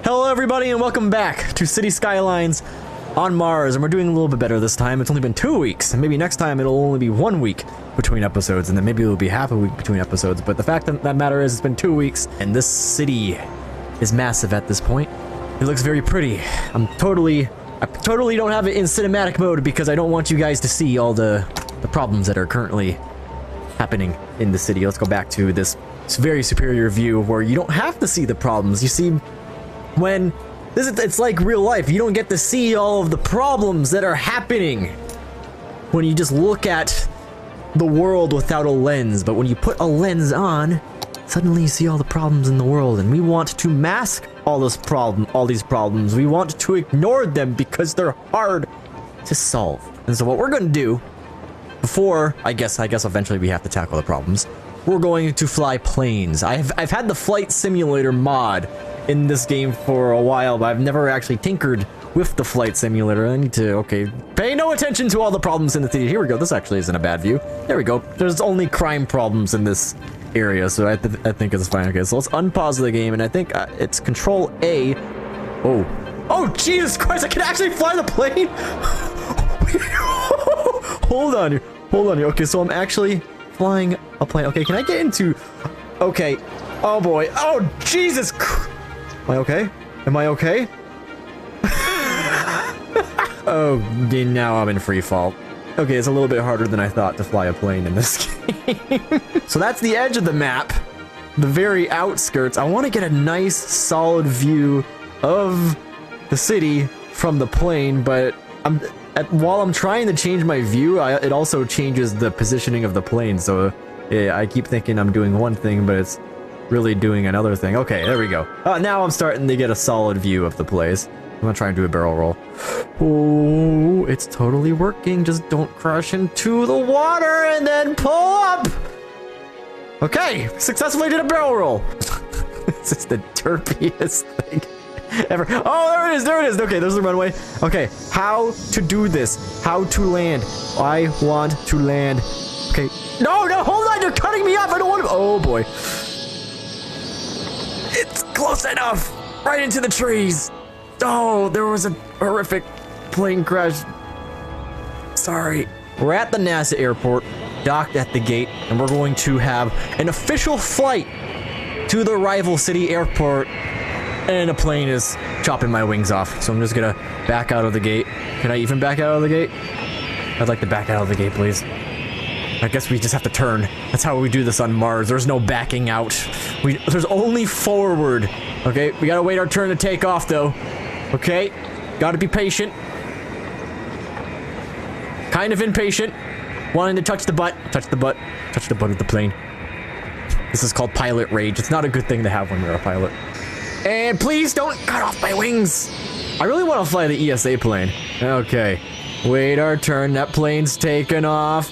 Hello everybody and welcome back to Cities Skylines on Mars, and we're doing a little bit better this time. It's only been 2 weeks, and maybe next time it'll only be 1 week between episodes, and then maybe it'll be half a week between episodes. But the fact that matter is it's been 2 weeks, and this city is massive at this point. It looks very pretty. I totally don't have it in cinematic mode because I don't want you guys to see all the problems that are currently happening in the city. Let's go back to this very superior view where you don't have to see the problems. You see, when it's like real life, you don't get to see all of the problems that are happening when you just look at the world without a lens. But when you put a lens on, suddenly you see all the problems in the world, and we want to mask all these problems. We want to ignore them because they're hard to solve. And so what we're going to do before, I guess eventually we have to tackle the problems, we're going to fly planes. I've had the flight simulator mod in this game for a while, but I've never actually tinkered with the flight simulator. I need to, pay no attention to all the problems in the city. Here we go. This actually isn't a bad view. There we go. There's only crime problems in this area, so I think it's fine. Okay, so let's unpause the game, and I think it's Control A. Oh, Jesus Christ! I can actually fly the plane. Hold on here. Okay, so I'm actually flying a plane. Okay, can I get into? Okay. Oh boy. Oh Jesus. Am I okay? Oh, now I'm in free fall. Okay, it's a little bit harder than I thought to fly a plane in this game. So that's the edge of the map, the very outskirts. I want to get a nice, solid view of the city from the plane, but while I'm trying to change my view, it also changes the positioning of the plane. So yeah, I keep thinking I'm doing one thing, but it's really doing another thing. Okay, there we go. Now I'm starting to get a solid view of the place. I'm gonna try and do a barrel roll. Oh, it's totally working. Just don't crash into the water and then pull up. Okay, successfully did a barrel roll. This is the derpiest thing ever. Oh, there it is. Okay, there's the runway. Okay, how to do this? How to land? I want to land. Okay. No, hold on. You're cutting me off. I don't want to. Oh boy. It's close enough. Right into the trees. Oh, there was a horrific plane crash. Sorry. We're at the NASA airport, docked at the gate, and we're going to have an official flight to the rival city airport. And a plane is chopping my wings off, so I'm just gonna back out of the gate. Can I even back out of the gate? I'd like to back out of the gate, please. I guess we just have to turn. That's how we do this on Mars. There's no backing out. There's only forward. Okay, we gotta wait our turn to take off, though. Okay, gotta be patient. Kind of impatient. Wanting to touch the butt of the plane. This is called pilot rage. It's not a good thing to have when you're a pilot. And please don't cut off my wings. I really want to fly the ESA plane. Okay, wait our turn. That plane's taking off.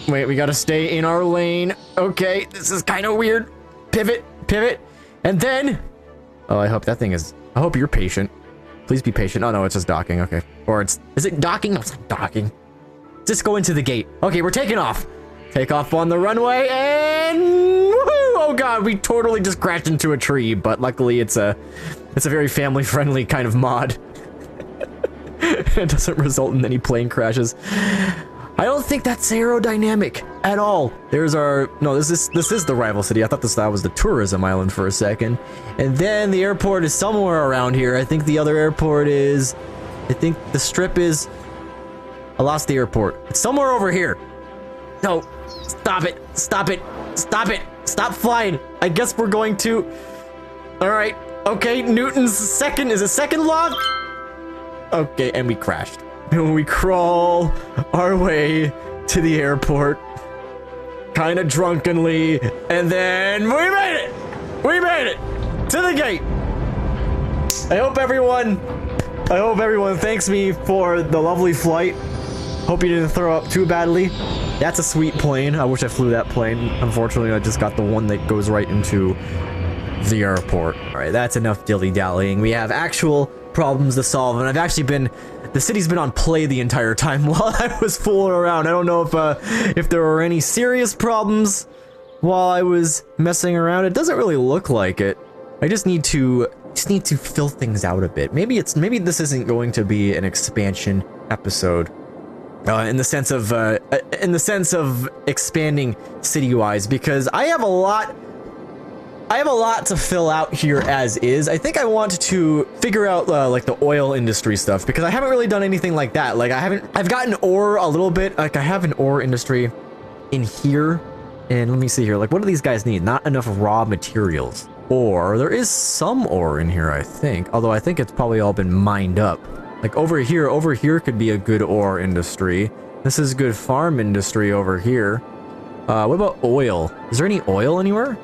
Wait, we gotta stay in our lane. Okay, this is kind of weird. Pivot, and then... Oh, I hope you're patient. Please be patient. Oh no, it's just docking. Okay. Or is it docking? No, it's not docking. Just go into the gate. Okay, we're taking off. Take off on the runway, and woohoo! Oh god, we totally just crashed into a tree, but luckily it's a very family-friendly kind of mod. It doesn't result in any plane crashes. I don't think that's aerodynamic at all. There's our... No, this is the rival city. I thought that was the tourism island for a second. And then the airport is somewhere around here. I think the other airport is... I think the strip is... I lost the airport. It's somewhere over here. No. Stop it. Stop flying. I guess we're going to... Alright. Okay, Newton's second... Is it second law? Okay, and we crashed. And we crawl our way to the airport, kind of drunkenly, and then we made it to the gate. I hope everyone thanks me for the lovely flight. Hope you didn't throw up too badly. That's a sweet plane. I wish I flew that plane. Unfortunately, I just got the one that goes right into the airport. All right, that's enough dilly-dallying. We have actual problems to solve, and the city's been on play the entire time while I was fooling around. I don't know if there were any serious problems while I was messing around. It doesn't really look like it. I just need to just need to fill things out a bit. Maybe this isn't going to be an expansion episode. In the sense of expanding city-wise, because I have a lot to fill out here as is. I think I want to figure out like the oil industry stuff, because I haven't really done anything like that. Like I've gotten ore a little bit. Like I have an ore industry in here, and let me see here. Like what do these guys need? Not enough raw materials. Or there is some ore in here, I think. Although I think it's probably all been mined up. Like over here could be a good ore industry. This is good farm industry over here. What about oil? Is there any oil anywhere?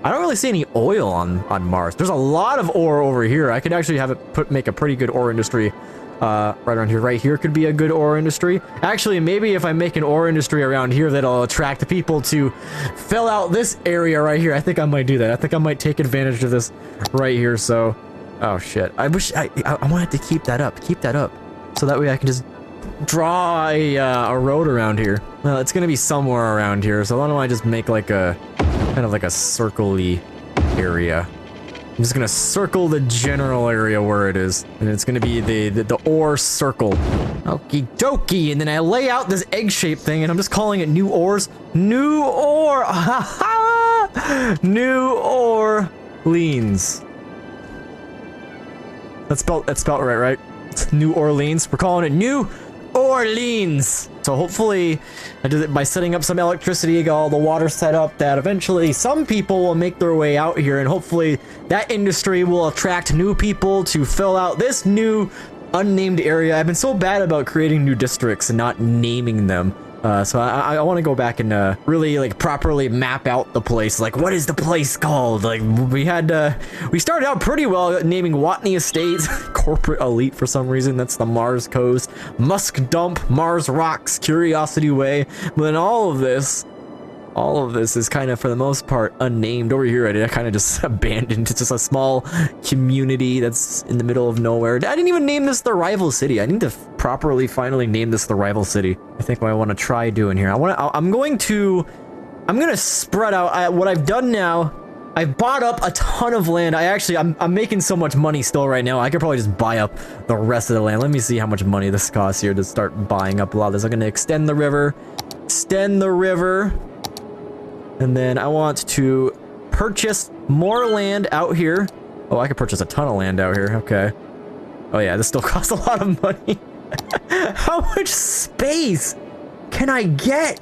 I don't really see any oil on Mars. There's a lot of ore over here. I could actually have it make a pretty good ore industry right around here. Right here could be a good ore industry. Actually, maybe if I make an ore industry around here, that'll attract the people to fill out this area right here. I think I might do that. I think I might take advantage of this right here. So, oh shit. I wish I wanted to keep that up. Keep that up. So that way I can just draw a road around here. Well, it's gonna be somewhere around here. So why don't I just make like a kind of like a circle-y area. I'm just gonna circle the general area where it is, and it's gonna be the ore circle. Okie dokie, and then I lay out this egg-shaped thing, and I'm just calling it new ores. New ore, New Orleans. That's spelled right? It's New Orleans. We're calling it New Orleans. So hopefully, I did it by setting up some electricity, got all the water set up, that eventually some people will make their way out here, and hopefully that industry will attract new people to fill out this new unnamed area. I've been so bad about creating new districts and not naming them. So I want to go back and really like properly map out the place. Like, what is the place called? Like we started out pretty well naming Watney Estates, Corporate Elite for some reason. That's the Mars Coast, Musk Dump, Mars Rocks, Curiosity Way. But then all of this is kind of, for the most part, unnamed. Over here, I kind of just abandoned. It's just a small community that's in the middle of nowhere. I didn't even name this the rival city. I need to properly, finally name this the rival city. I think what I want to try doing here. I'm going to spread out. What I've done now, I've bought up a ton of land. I'm making so much money still right now. I could probably just buy up the rest of the land. Let me see how much money this costs here to start buying up a lot of this. I'm going to extend the river. And then I want to purchase more land out here. Oh, I could purchase a ton of land out here. Okay. Oh yeah, this still costs a lot of money. How much space can I get?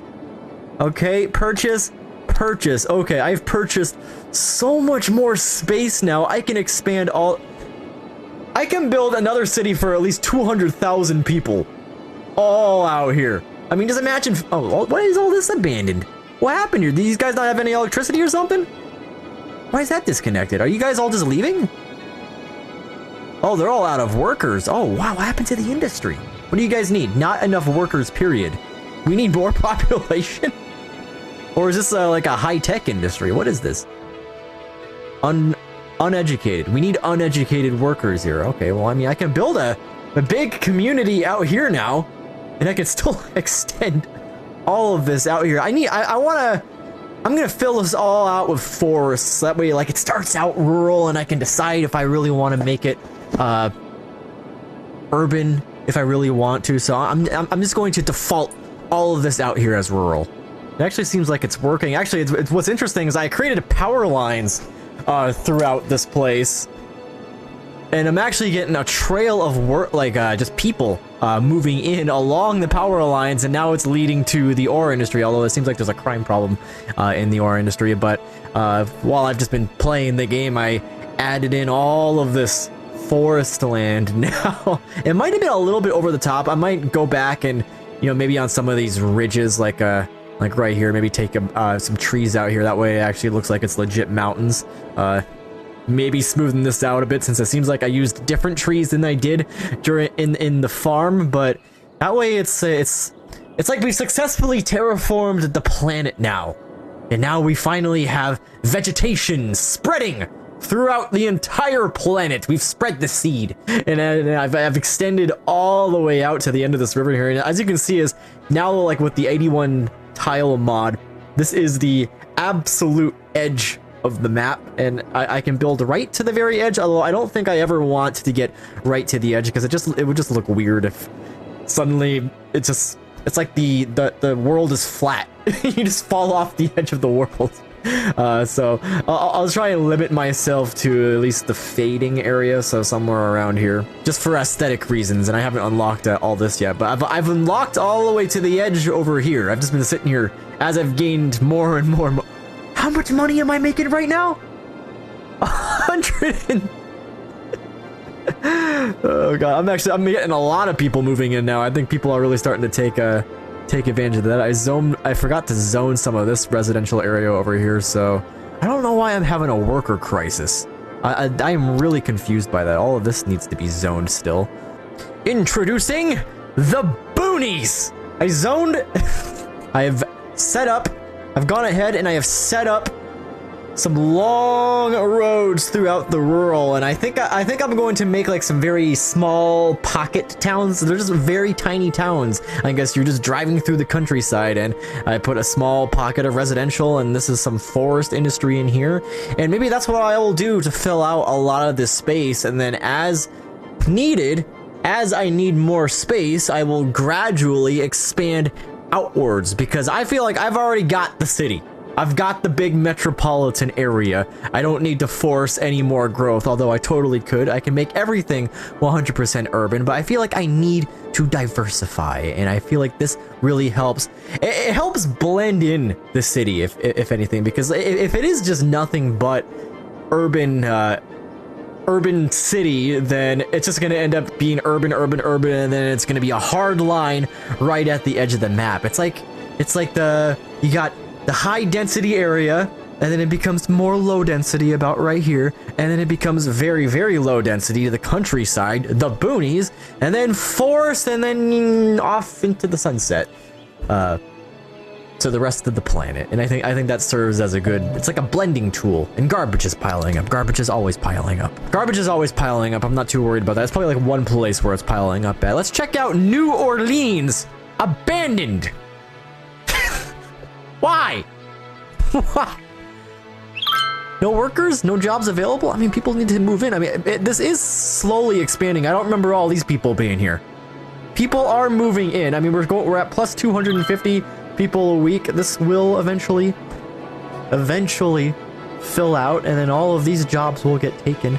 Okay, purchase. Okay, I've purchased so much more space now. I can expand I can build another city for at least 200,000 people. All out here. I mean, just imagine. Oh, why is all this abandoned? What happened here? Do these guys not have any electricity or something? Why is that disconnected? Are you guys all just leaving? Oh, they're all out of workers. Oh, wow. What happened to the industry? What do you guys need? Not enough workers, period. We need more population? Or is this like a high-tech industry? What is this? Uneducated. We need uneducated workers here. Okay, well, I mean, I can build a big community out here now, and I can still extend all of this out here. I'm gonna fill this all out with forests. That way, like, it starts out rural, and I can decide if I really want to make it urban, if I really want to. So I'm just going to default all of this out here as rural. It actually seems like it's working. Actually, it's what's interesting is I created power lines throughout this place, and I'm actually getting a trail of work, like just people moving in along the power lines, and now it's leading to the ore industry, although it seems like there's a crime problem in the ore industry. But while I've just been playing the game, I added in all of this forest land. Now it might have been a little bit over the top. I might go back and, you know, maybe on some of these ridges, like right here, maybe take some trees out here. That way it actually looks like it's legit mountains. Maybe smoothen this out a bit, since it seems like I used different trees than I did during in the farm. But that way it's like we successfully terraformed the planet now, and now we finally have vegetation spreading throughout the entire planet. We've spread the seed, and I've extended all the way out to the end of this river here. And as you can see, is now, like, with the 81 tile mod, this is the absolute edge of the map, and I can build right to the very edge, although I don't think I ever want to get right to the edge, because it would just look weird if suddenly it's like the world is flat. You just fall off the edge of the world. So I'll try and limit myself to at least the fading area, so somewhere around here, just for aesthetic reasons. And I haven't unlocked all this yet, but I've unlocked all the way to the edge over here. I've just been sitting here as I've gained more and more. How much money am I making right now? 100 and... Oh god, I'm getting a lot of people moving in now. I think people are really starting to take advantage of that. I forgot to zone some of this residential area over here, so I don't know why I'm having a worker crisis. I am really confused by that. All of this needs to be zoned still. Introducing the boonies. I've gone ahead and I have set up some long roads throughout the rural, and I think I'm going to make like some very small pocket towns. They're just very tiny towns. I guess you're just driving through the countryside, and I put a small pocket of residential, and this is some forest industry in here, and maybe that's what I will do to fill out a lot of this space, and then as needed, as I need more space, I will gradually expand outwards, because I feel like I've already got the city. I've got the big metropolitan area. I don't need to force any more growth, although I totally could. I can make everything 100% urban, but I feel like I need to diversify, and I feel like this really helps. It helps blend in the city, if anything, because if it is just nothing but urban city, then it's just going to end up being urban, and then it's going to be a hard line right at the edge of the map. It's like you got the high density area, and then it becomes more low density about right here, and then it becomes very, very low density to the countryside, the boonies, and then forest, and then off into the sunset, to the rest of the planet. And I think that serves as a good, it's like a blending tool. And garbage is piling up. Garbage is always piling up. I'm not too worried about that. It's probably like one place where it's piling up at. Let's check out New Orleans. Abandoned. Why? Why? No workers? No jobs available? I mean, people need to move in. I mean, this is slowly expanding. I don't remember all these people being here. People are moving in. I mean, we're at plus 250 people a week. This will eventually fill out, and then all of these jobs will get taken.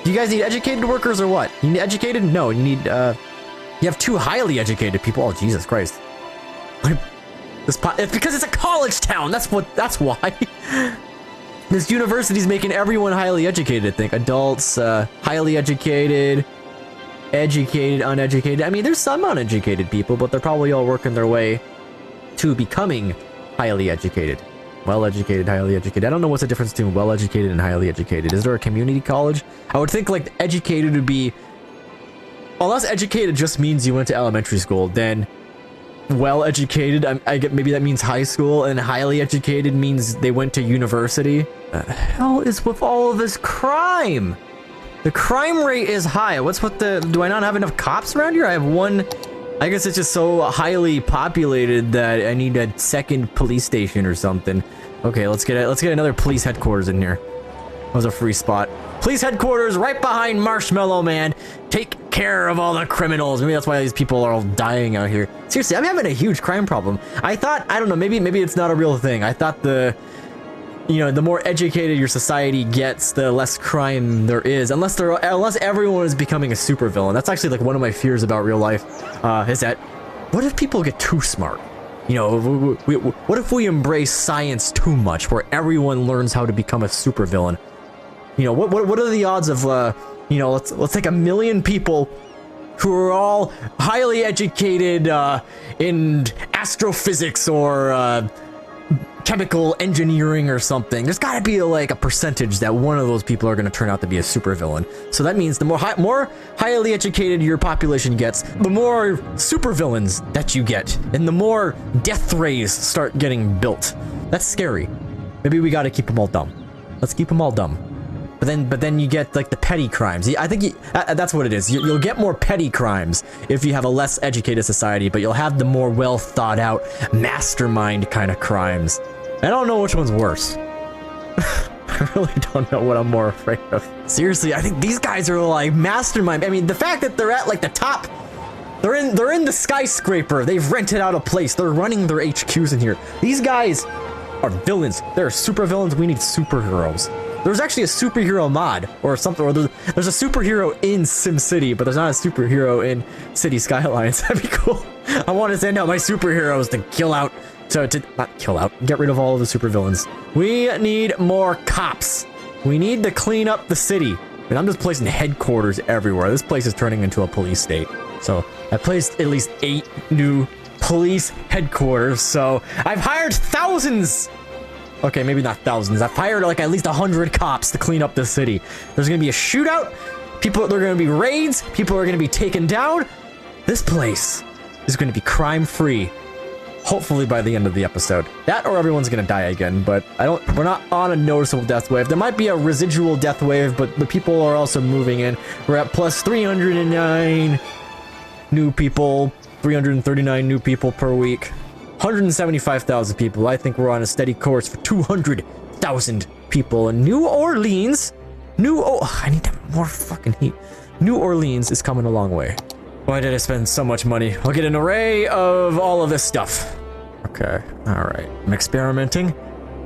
Do you guys need educated workers or what? You need educated? No, you need, you have two highly educated people. Oh, Jesus Christ. It's because it's a college town. That's why. This university's making everyone highly educated, I think. Adults, highly educated, educated, uneducated. I mean, there's some uneducated people, but they're probably all working their way to becoming highly educated. Well-educated, highly educated. I don't know what's the difference between well-educated and highly educated. Is there a community college? I would think like educated would be, unless educated just means you went to elementary school, then well-educated, I get maybe that means high school, and highly educated means they went to university. The hell is with all of this crime? The crime rate is high. What's with the, do I not have enough cops around here? I have one. I guess it's just so highly populated that I need a second police station or something. Okay, let's get another police headquarters in here. That was a free spot. Police headquarters right behind Marshmallow Man. Take care of all the criminals. Maybe that's why these people are all dying out here. Seriously, I'm having a huge crime problem. I thought, I don't know, maybe it's not a real thing. I thought the more educated your society gets, the less crime there is. Unless everyone is becoming a supervillain. That's actually like one of my fears about real life. Is that, what if people get too smart? You know, what if we embrace science too much, where everyone learns how to become a supervillain? You know, what are the odds of, let's take 1 million people who are all highly educated in astrophysics or chemical engineering or something. There's got to be like a percentage that one of those people are going to turn out to be a supervillain. So that means the more highly educated your population gets, the more supervillains that you get, and the more death rays start getting built. That's scary. Maybe we got to keep them all dumb. Let's keep them all dumb. But then you get like the petty crimes. I think that's what it is. You'll get more petty crimes if you have a less educated society, but you'll have the more well thought out mastermind kind of crimes. I don't know which one's worse. I really don't know what I'm more afraid of. Seriously, I think these guys are like mastermind. I mean, the fact that they're at like the top, they're in the skyscraper. They've rented out a place. They're running their HQs in here. These guys are villains. They're super villains. We need superheroes. There's actually a superhero mod or something, or there's a superhero in SimCity, but there's not a superhero in Cities Skylines. That'd be cool. I want to send out my superheroes to kill out, not kill out, get rid of all of the supervillains. We need more cops. We need to clean up the city. And I'm just placing headquarters everywhere. This place is turning into a police state. So I placed at least 8 new police headquarters. So I've hired thousands. Okay, maybe not thousands. I've hired like at least 100 cops to clean up the city. There's gonna be a shootout. There are gonna be raids. People are gonna be taken down. This place is gonna be crime-free. Hopefully by the end of the episode. That or everyone's gonna die again, but we're not on a noticeable death wave. There might be a residual death wave, but the people are also moving in. We're at plus 309 new people, 339 new people per week. 175,000 people. I think we're on a steady course for 200,000 people in New Orleans. I need more fucking heat. New Orleans is coming a long way. Why did I spend so much money? I'll get an array of all of this stuff. Okay, all right. I'm experimenting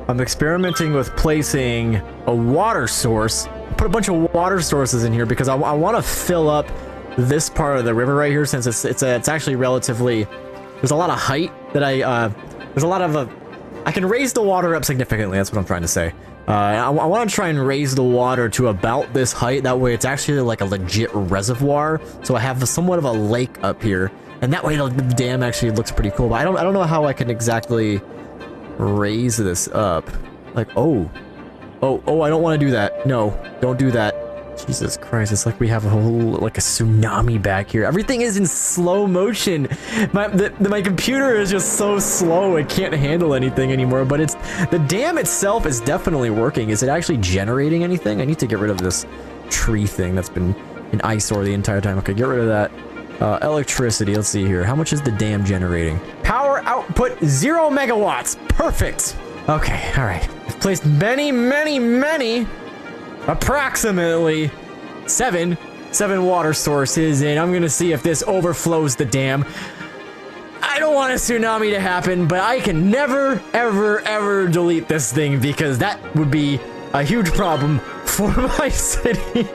with placing a water source. Put a bunch of water sources in here because I want to fill up this part of the river right here, since it's actually relatively. There's a lot of height that I can raise the water up significantly. That's what I'm trying to say. I want to try and raise the water to about this height. That way it's actually like a legit reservoir. So I have somewhat of a lake up here. And that way the dam actually looks pretty cool. But I don't know how I can exactly raise this up. Like, oh, I don't want to do that. No, don't do that. Jesus Christ, it's like we have a whole, like a tsunami back here. Everything is in slow motion. My computer is just so slow, it can't handle anything anymore, but the dam itself is definitely working. Is it actually generating anything? I need to get rid of this tree thing that's been an eyesore the entire time. Okay, get rid of that. Electricity, let's see here. How much is the dam generating? Power output 0 megawatts. Perfect. Okay, all right. I've placed many, approximately seven water sources, and I'm gonna see if this overflows the dam. I don't want a tsunami to happen, but I can never, ever delete this thing because that would be a huge problem for my city.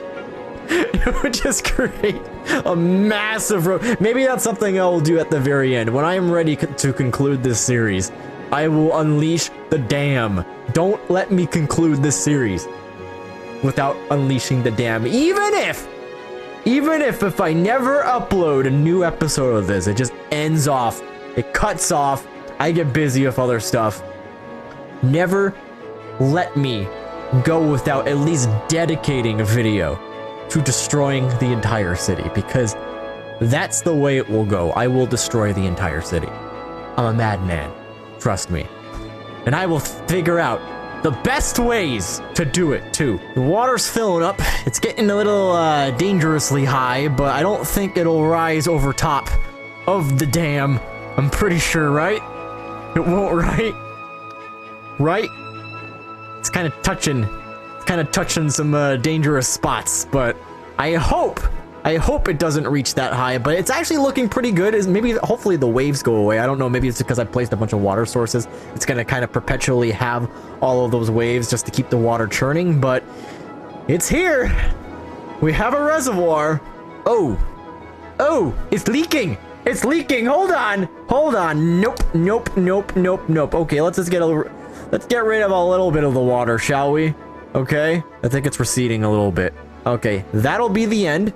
It would just create a massive road. Maybe that's something I will do at the very end. When I am ready to conclude this series, I will unleash the dam. Don't let me conclude this series without unleashing the dam. Even if I never upload a new episode of this, it just ends off, it cuts off, I get busy with other stuff. Never let me go without at least dedicating a video to destroying the entire city, because that's the way it will go. I will destroy the entire city. I'm a madman, trust me. And I will figure out the best ways to do it, too. The water's filling up. It's getting a little dangerously high, but I don't think it'll rise over top of the dam. I'm pretty sure, right? It won't, right? Right? It's kind of touching some dangerous spots, but I hope it doesn't reach that high, but it's actually looking pretty good. Hopefully the waves go away. I don't know, maybe it's because I placed a bunch of water sources. It's gonna kind of perpetually have all of those waves just to keep the water churning, but it's here. We have a reservoir. Oh, it's leaking. It's leaking. Hold on. Nope. Okay, let's get rid of a little bit of the water, shall we? Okay, I think it's receding a little bit. Okay, that'll be the end.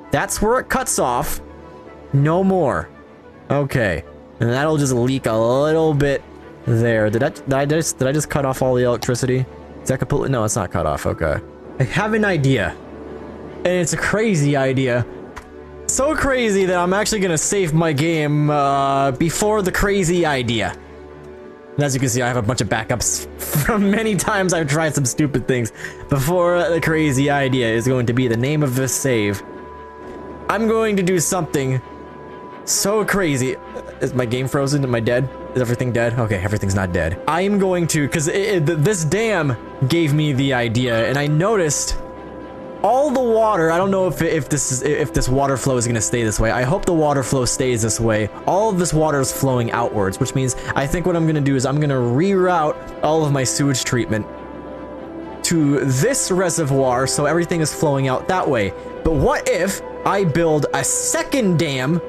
That's where it cuts off. No more. Okay, and that'll just leak a little bit there. Did I just cut off all the electricity? Is that completely? No, it's not cut off. Okay. I have an idea, and it's a crazy idea. So crazy that I'm actually gonna save my game before the crazy idea. And as you can see, I have a bunch of backups from many times I've tried some stupid things. Before the crazy idea is going to be the name of this save. I'm going to do something so crazy. Is my game frozen? Am I dead? Is everything dead? Okay, everything's not dead. I am going to, because this dam gave me the idea, and I noticed all the water. I don't know if this water flow is gonna stay this way. I hope the water flow stays this way. All of this water is flowing outwards, which means I think what I'm gonna do is I'm gonna reroute all of my sewage treatment to this reservoir, so everything is flowing out that way. But what if I build a second dam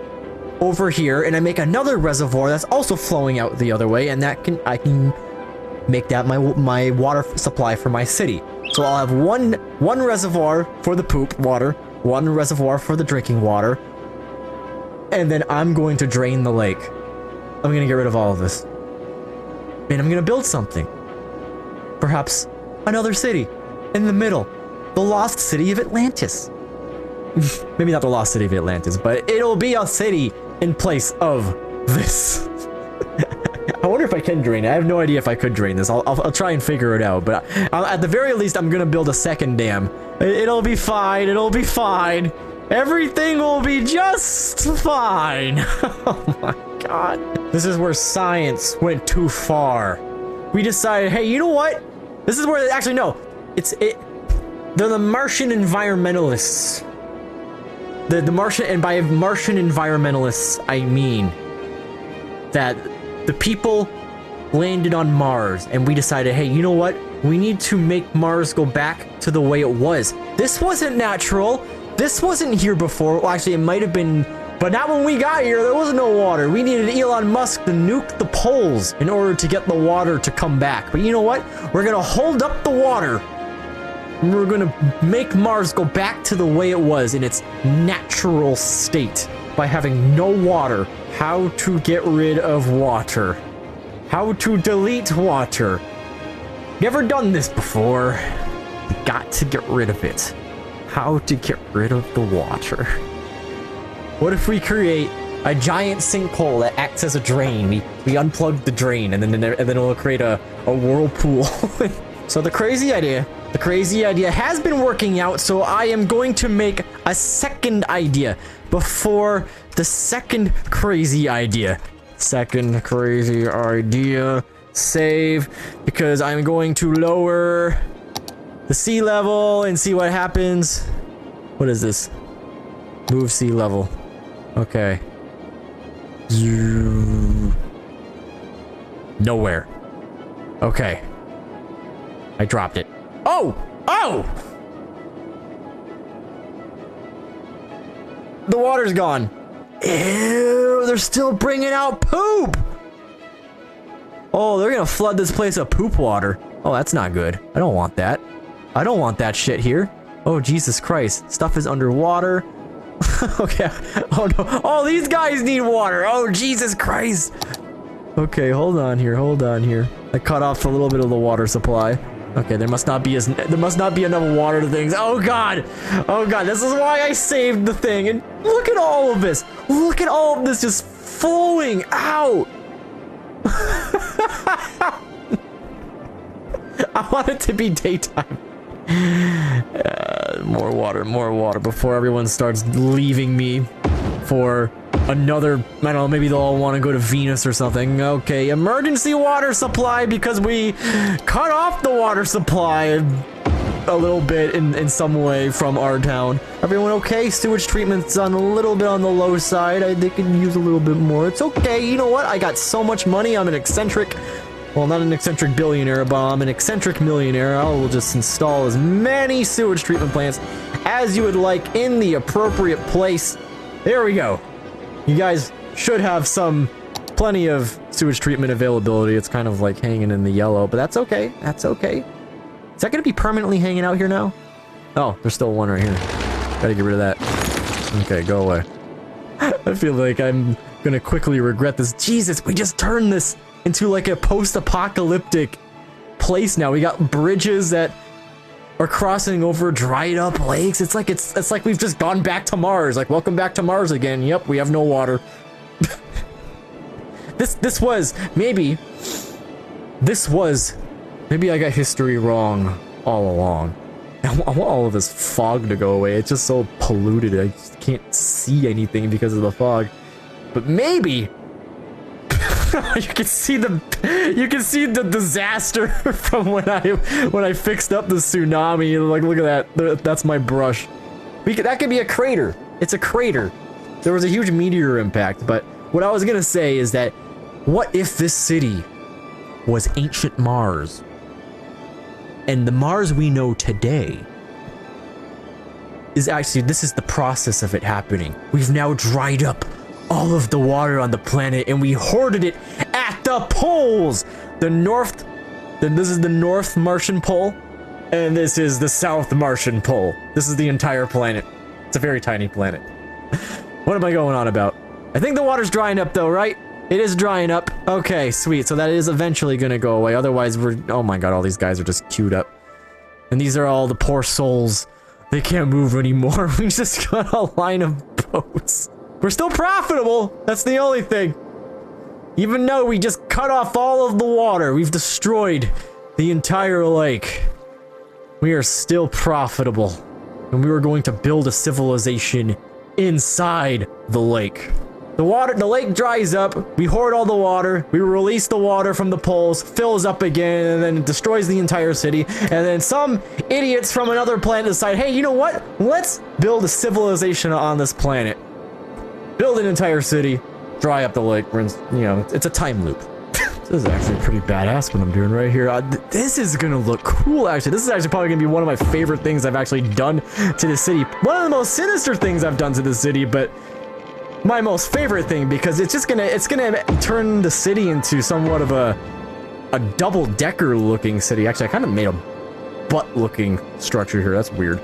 over here and I make another reservoir that's also flowing out the other way, and I can make that my water supply for my city. So I'll have one reservoir for the poop water, one reservoir for the drinking water, and then I'm going to drain the lake. I'm gonna get rid of all of this, and I'm gonna build something. Perhaps another city in the middle, the lost city of Atlantis. Maybe not the lost city of Atlantis, but it'll be a city in place of this. I wonder if I can drain it. I have no idea if I could drain this. I'll try and figure it out, but at the very least, I'm gonna build a second dam. It'll be fine. It'll be fine. Everything will be just fine. Oh my god. This is where science went too far. We decided, hey, you know what? This is where, actually, no. They're the Martian environmentalists. The Martian, and by Martian environmentalists, I mean that the people landed on Mars, and we decided, hey, you know what? We need to make Mars go back to the way it was. This wasn't natural. This wasn't here before. Well, actually, it might have been, but not when we got here. There was no water. We needed Elon Musk to nuke the poles in order to get the water to come back. But you know what? We're gonna hold up the water. And we're gonna make Mars go back to the way it was in its natural state by having no water. How to get rid of water. How to delete water. Never done this before. Got to get rid of it. How to get rid of the water. What if we create a giant sinkhole that acts as a drain? We unplug the drain, and then it'll create a whirlpool. So the crazy idea has been working out, so I am going to make a second idea before the second crazy idea. Second crazy idea. Save, because I'm going to lower the sea level and see what happens. What is this? Move sea level. Okay. Nowhere. Okay. I dropped it. Oh! Oh! The water's gone. Ew, they're still bringing out poop! Oh, they're gonna flood this place with poop water. Oh, that's not good. I don't want that. I don't want that shit here. Oh, Jesus Christ. Stuff is underwater. Okay. Oh, no. Oh, these guys need water. Oh, Jesus Christ. Okay, hold on here. Hold on here. I cut off a little bit of the water supply. Okay, there must not be enough water to things. Oh god! Oh god, this is why I saved the thing. And look at all of this! Look at all of this just flowing out! I want it to be daytime. More water before everyone starts leaving me for another, I don't know, maybe they'll all want to go to Venus or something. Okay, emergency water supply because we cut off the water supply a little bit in some way from our town. Everyone okay? Sewage treatment's on a little bit on the low side. They could use a little bit more. It's okay. You know what? I got so much money. I'm an eccentric, well, not an eccentric billionaire, but I'm an eccentric millionaire. I will just install as many sewage treatment plants as you would like in the appropriate place. There we go. You guys should have plenty of sewage treatment availability. It's kind of like hanging in the yellow, but that's okay. That's okay. Is that going to be permanently hanging out here now? Oh, there's still one right here. Gotta get rid of that. Okay, go away. I feel like I'm going to quickly regret this. Jesus, we just turned this into like a post-apocalyptic place now. We got bridges that are crossing over dried up lakes. It's like we've just gone back to Mars. Like, welcome back to Mars again. Yep, we have no water. Maybe I got history wrong all along. I want all of this fog to go away. It's just so polluted. I just can't see anything because of the fog. But maybe You can see the disaster from when I fixed up the tsunami. Like, look at that. That's my brush. That could be a crater. It's a crater. There was a huge meteor impact, but what I was gonna say is that what if this city was ancient Mars? And the Mars we know today is actually, this is the process of it happening. We've now dried up all of the water on the planet and we hoarded it at the poles. This is the North Martian pole, and this is the South Martian pole. This is the entire planet. It's a very tiny planet. What am I going on about? I think the water's drying up though, right? It is drying up. Okay, sweet. So that is eventually gonna go away. Otherwise oh my god, all these guys are just queued up. And these are all the poor souls. They can't move anymore. We just got a line of boats. We're still profitable. That's the only thing. Even though we just cut off all of the water, we've destroyed the entire lake. We are still profitable. And we were going to build a civilization inside the lake. The lake dries up, we hoard all the water, we release the water from the poles, fills up again, and then it destroys the entire city, and then some idiots from another planet decide, hey, you know what? Let's build a civilization on this planet. Build an entire city, dry up the lake, it's a time loop. This is actually pretty badass what I'm doing right here. This is gonna look cool, actually. This is actually probably gonna be one of my favorite things I've actually done to this city. One of the most sinister things I've done to this city, but my most favorite thing, because it's gonna turn the city into somewhat of a double-decker looking city. Actually, I kind of made a butt-looking structure here. That's weird.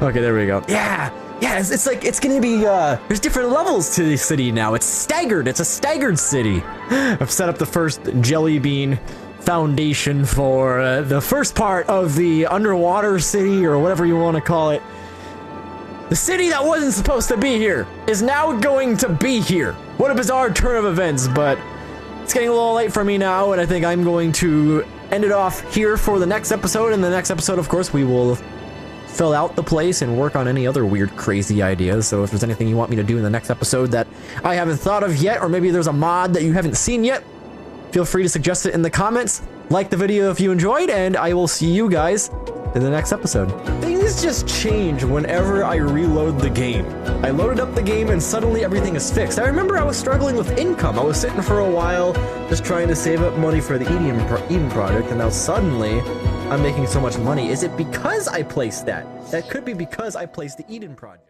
Okay, there we go. Yeah, it's gonna be, there's different levels to the city now. It's staggered. It's a staggered city. I've set up the first jelly bean foundation for the first part of the underwater city, or whatever you want to call it. The city that wasn't supposed to be here is now going to be here. What a bizarre turn of events, but it's getting a little late for me now, and I think I'm going to end it off here for the next episode. In the next episode, of course, we will fill out the place and work on any other weird, crazy ideas. So if there's anything you want me to do in the next episode that I haven't thought of yet, or maybe there's a mod that you haven't seen yet, feel free to suggest it in the comments. Like the video if you enjoyed, and I will see you guys in the next episode. Things just change whenever I reload the game. I loaded up the game and suddenly everything is fixed. I remember I was struggling with income. I was sitting for a while just trying to save up money for the Eden project, and now suddenly I'm making so much money. Is it because I placed that? That could be because I placed the Eden project.